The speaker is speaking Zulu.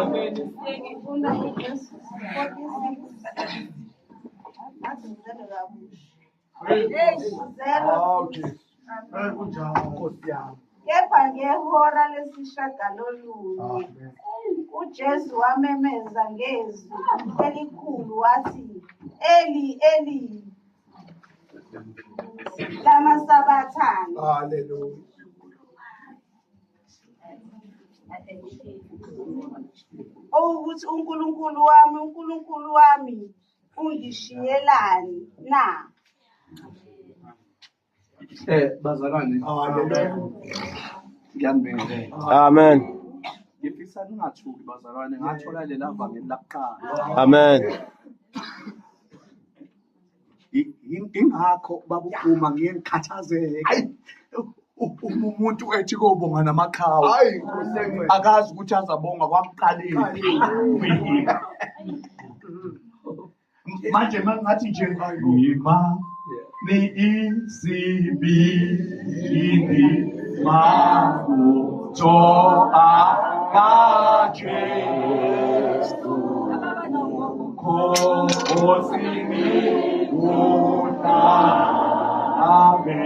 Ngifuna uJesu 46. Azenzele kabusha. Kepha ngehora lesishagalolunye uJesu wamemeza ngezwi elikhulu wathi, Eli, Eli, lama sabathani. Hallelujah. Ukuthi uNkulunkulu wami, ungishiyelani na? Bazalwane. Ngiyambingelela. Amen. Ngifisa ningathuki bazalwane, ngathola lela vangeli lakuqala. Amen. Ingakho babuphuma ngiye ngikhathazeke. Umuntu ethi kobonga namakhawu. Akazi ukuthi azabonga kwakuqaleni. Manje mangathi nje ima ni isibini mafuto akajesu kosini una ave